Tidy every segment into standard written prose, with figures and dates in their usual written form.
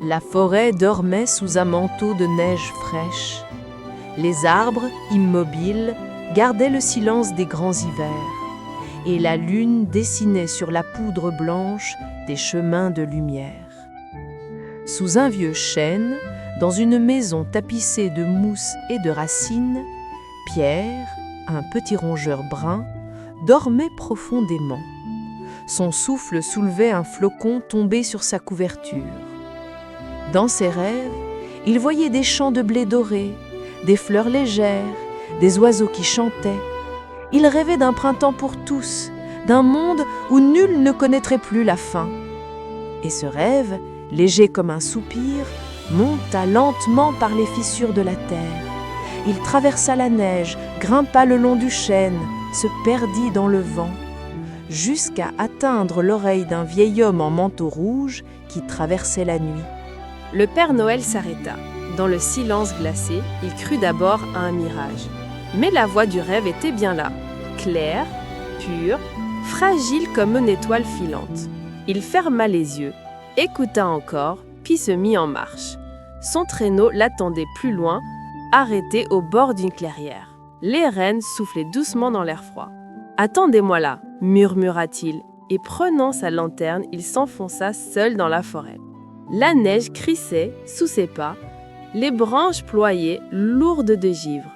La forêt dormait sous un manteau de neige fraîche. Les arbres, immobiles, gardaient le silence des grands hivers, et la lune dessinait sur la poudre blanche des chemins de lumière. Sous un vieux chêne, dans une maison tapissée de mousse et de racines, Pierre, un petit rongeur brun, dormait profondément. Son souffle soulevait un flocon tombé sur sa couverture. Dans ses rêves, il voyait des champs de blé doré, des fleurs légères, des oiseaux qui chantaient. Il rêvait d'un printemps pour tous, d'un monde où nul ne connaîtrait plus la faim. Et ce rêve, léger comme un soupir, monta lentement par les fissures de la terre. Il traversa la neige, grimpa le long du chêne, se perdit dans le vent, jusqu'à atteindre l'oreille d'un vieil homme en manteau rouge qui traversait la nuit. Le Père Noël s'arrêta. Dans le silence glacé, il crut d'abord à un mirage. Mais la voix du rêve était bien là, claire, pure, fragile comme une étoile filante. Il ferma les yeux, écouta encore, puis se mit en marche. Son traîneau l'attendait plus loin, arrêté au bord d'une clairière. Les rennes soufflaient doucement dans l'air froid. « Attendez-moi là », murmura-t-il, et prenant sa lanterne, il s'enfonça seul dans la forêt. La neige crissait sous ses pas, les branches ployaient, lourdes de givre.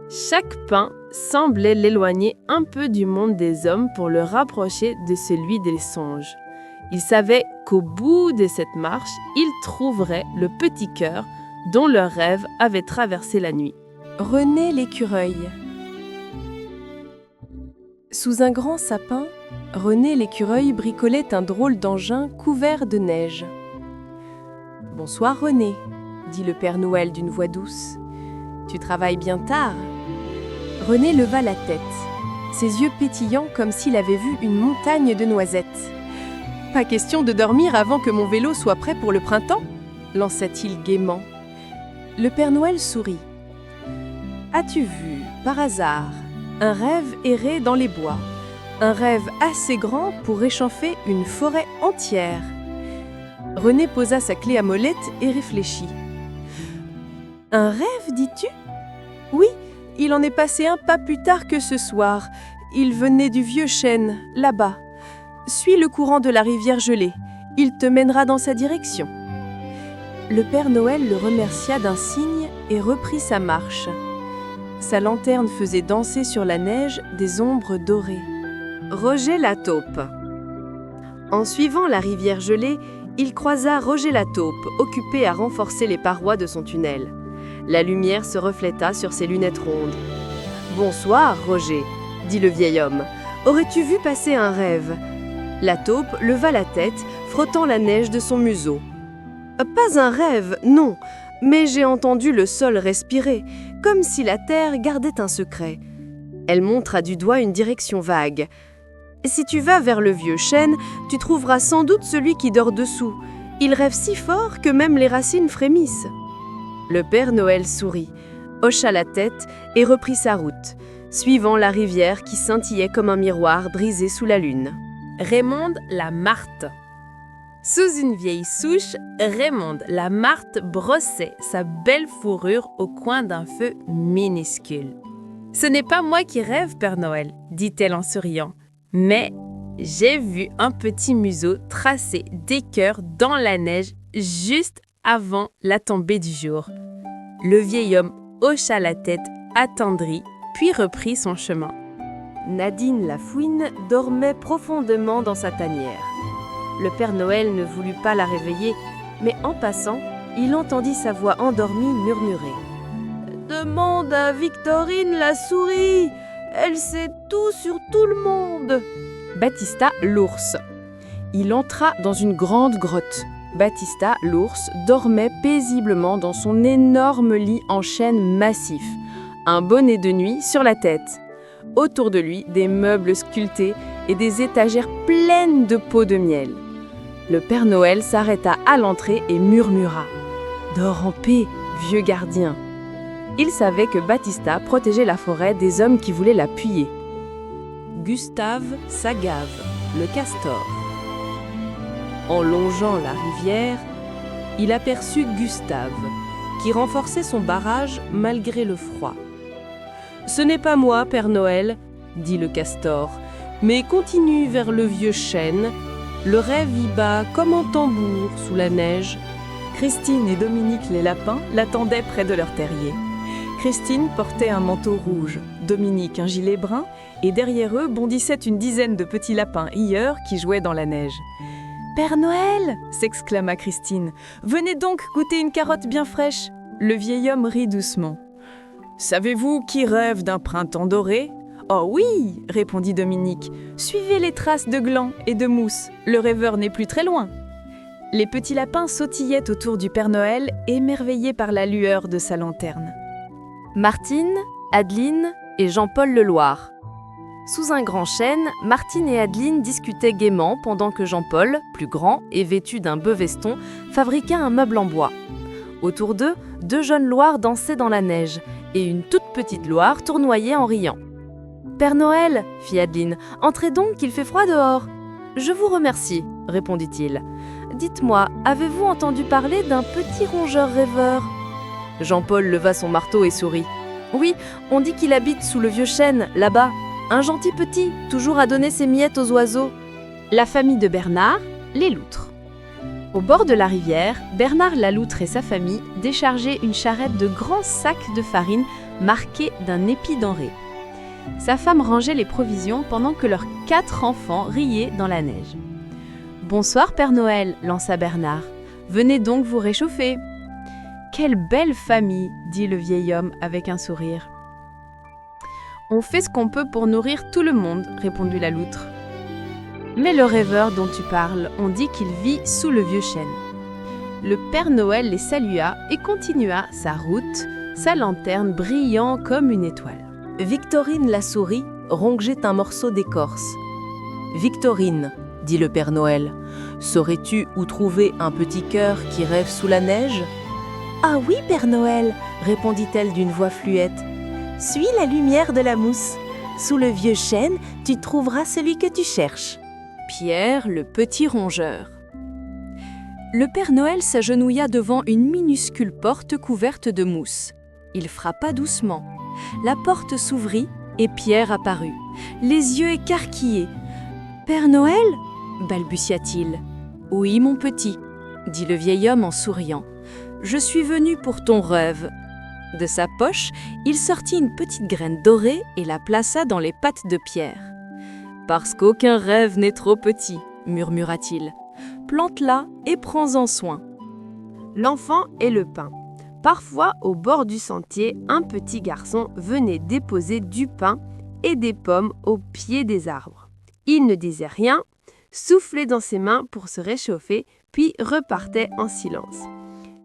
Chaque pain semblait l'éloigner un peu du monde des hommes pour le rapprocher de celui des songes. Il savait qu'au bout de cette marche, il trouverait le petit cœur dont le rêve avait traversé la nuit. René l'écureuil. Sous un grand sapin, René l'écureuil bricolait un drôle d'engin couvert de neige. « Bonsoir René », dit le Père Noël d'une voix douce. « Tu travailles bien tard ?» René leva la tête, ses yeux pétillants comme s'il avait vu une montagne de noisettes. « Pas question de dormir avant que mon vélo soit prêt pour le printemps ?» lança-t-il gaiement. Le Père Noël sourit. « As-tu vu, par hasard, un rêve errer dans les bois, un rêve assez grand pour réchauffer une forêt entière ?» René posa sa clé à molette et réfléchit. « Un rêve, dis-tu ? Oui, il en est passé un pas plus tard que ce soir. Il venait du vieux chêne, là-bas. Suis le courant de la rivière gelée. Il te mènera dans sa direction. » Le Père Noël le remercia d'un signe et reprit sa marche. Sa lanterne faisait danser sur la neige des ombres dorées. Roger la taupe. En suivant la rivière gelée, il croisa Roger la taupe, occupé à renforcer les parois de son tunnel. La lumière se refléta sur ses lunettes rondes. « Bonsoir, Roger, » dit le vieil homme. « Aurais-tu vu passer un rêve ?» La taupe leva la tête, frottant la neige de son museau. « Pas un rêve, non, mais j'ai entendu le sol respirer, comme si la terre gardait un secret. » Elle montra du doigt une direction vague. « Si tu vas vers le vieux chêne, tu trouveras sans doute celui qui dort dessous. Il rêve si fort que même les racines frémissent. » Le Père Noël sourit, hocha la tête et reprit sa route, suivant la rivière qui scintillait comme un miroir brisé sous la lune. Raymonde la martre. Sous une vieille souche, Raymonde la martre brossait sa belle fourrure au coin d'un feu minuscule. « Ce n'est pas moi qui rêve, Père Noël, » dit-elle en souriant, « mais j'ai vu un petit museau tracer des cœurs dans la neige juste avant la tombée du jour. » Le vieil homme hocha la tête attendri, puis reprit son chemin. Nadine la fouine dormait profondément dans sa tanière. Le Père Noël ne voulut pas la réveiller, mais en passant, il entendit sa voix endormie murmurer. « Demande à Victorine la souris, elle sait tout sur tout le monde. » Baptista l'ours. Il entra dans une grande grotte. Baptista l'ours dormait paisiblement dans son énorme lit en chêne massif, un bonnet de nuit sur la tête. Autour de lui, des meubles sculptés et des étagères pleines de pots de miel. Le Père Noël s'arrêta à l'entrée et murmura « Dors en paix, vieux gardien !» Il savait que Baptista protégeait la forêt des hommes qui voulaient la piller. Gustave Sagave, le castor. En longeant la rivière, il aperçut Gustave, qui renforçait son barrage malgré le froid. « Ce n'est pas moi, Père Noël, » dit le castor, « mais continue vers le vieux chêne. Le rêve y bat comme en tambour sous la neige. » Christine et Dominique les lapins l'attendaient près de leur terrier. Christine portait un manteau rouge, Dominique un gilet brun, et derrière eux bondissait une dizaine de petits lapins rieurs qui jouaient dans la neige. « Père Noël !» s'exclama Christine. « Venez donc goûter une carotte bien fraîche !» Le vieil homme rit doucement. « Savez-vous qui rêve d'un printemps doré ?»« Oh oui !» répondit Dominique. « Suivez les traces de glands et de mousse, le rêveur n'est plus très loin. » Les petits lapins sautillaient autour du Père Noël, émerveillés par la lueur de sa lanterne. Martine, Adeline et Jean-Paul Leloir. Sous un grand chêne, Martine et Adeline discutaient gaiement pendant que Jean-Paul, plus grand et vêtu d'un beau veston, fabriquait un meuble en bois. Autour d'eux, 2 jeunes Loirs dansaient dans la neige et une toute petite Loire tournoyait en riant. « Père Noël, fit Adeline, entrez donc, il fait froid dehors. »« Je vous remercie, répondit-il. Dites-moi, avez-vous entendu parler d'un petit rongeur rêveur ?» Jean-Paul leva son marteau et sourit. « Oui, on dit qu'il habite sous le vieux chêne, là-bas. Un gentil petit, toujours à donner ses miettes aux oiseaux. » La famille de Bernard, les loutres. Au bord de la rivière, Bernard la loutre et sa famille déchargeaient une charrette de grands sacs de farine marqués d'un épi denrée. Sa femme rangeait les provisions pendant que leurs 4 enfants riaient dans la neige. « Bonsoir Père Noël, lança Bernard. Venez donc vous réchauffer. »« Quelle belle famille, dit le vieil homme avec un sourire. »« On fait ce qu'on peut pour nourrir tout le monde, répondit la loutre. »« Mais le rêveur dont tu parles, on dit qu'il vit sous le vieux chêne. » Le Père Noël les salua et continua sa route, sa lanterne brillant comme une étoile. Victorine la souris rongeait un morceau d'écorce. « Victorine, dit le Père Noël, saurais-tu où trouver un petit cœur qui rêve sous la neige ?»« Ah oui, Père Noël, répondit-elle d'une voix fluette. Suis la lumière de la mousse. Sous le vieux chêne, tu trouveras celui que tu cherches. » Pierre, le petit rongeur. Le Père Noël s'agenouilla devant une minuscule porte couverte de mousse. Il frappa doucement. La porte s'ouvrit et Pierre apparut, les yeux écarquillés. « Père Noël ?» balbutia-t-il. « Oui, mon petit, » dit le vieil homme en souriant. « Je suis venu pour ton rêve. » De sa poche, il sortit une petite graine dorée et la plaça dans les pattes de Pierre. « Parce qu'aucun rêve n'est trop petit, » murmura-t-il. « Plante-la et prends-en soin. » L'enfant et le pain. Parfois, au bord du sentier, un petit garçon venait déposer du pain et des pommes au pied des arbres. Il ne disait rien, soufflait dans ses mains pour se réchauffer, puis repartait en silence.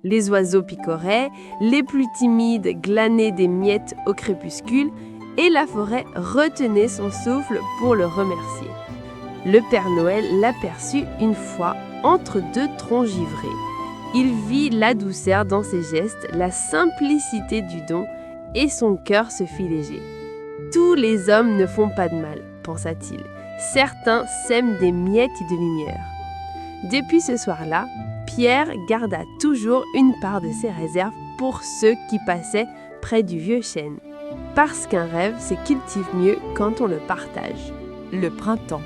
Les oiseaux picoraient, les plus timides glanaient des miettes au crépuscule, et la forêt retenait son souffle pour le remercier. Le Père Noël l'aperçut une fois entre 2 troncs givrés. Il vit la douceur dans ses gestes, la simplicité du don, et son cœur se fit léger. « Tous les hommes ne font pas de mal, pensa-t-il. Certains sèment des miettes de lumière. » Depuis ce soir-là, Pierre garda toujours une part de ses réserves pour ceux qui passaient près du vieux chêne. Parce qu'un rêve se cultive mieux quand on le partage. Le printemps.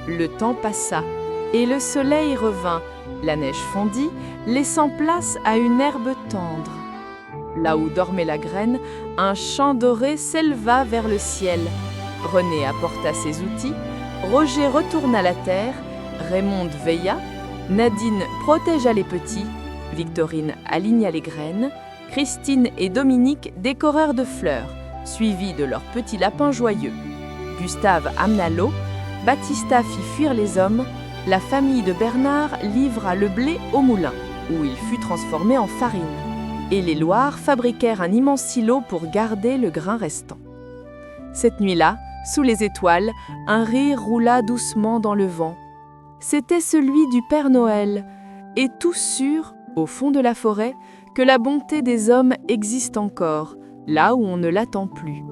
Le temps passa et le soleil revint. La neige fondit, laissant place à une herbe tendre. Là où dormait la graine, un champ doré s'éleva vers le ciel. René apporta ses outils, Roger retourna la terre, Raymonde veilla, Nadine protégea les petits, Victorine aligna les graines, Christine et Dominique décorèrent de fleurs, suivis de leurs petits lapins joyeux. Gustave amena l'eau, Baptista fit fuir les hommes, la famille de Bernard livra le blé au moulin, où il fut transformé en farine, et les Loirs fabriquèrent un immense silo pour garder le grain restant. Cette nuit-là, sous les étoiles, un rire roula doucement dans le vent. C'était celui du Père Noël, et tous sûrs, au fond de la forêt, que la bonté des hommes existe encore, là où on ne l'attend plus.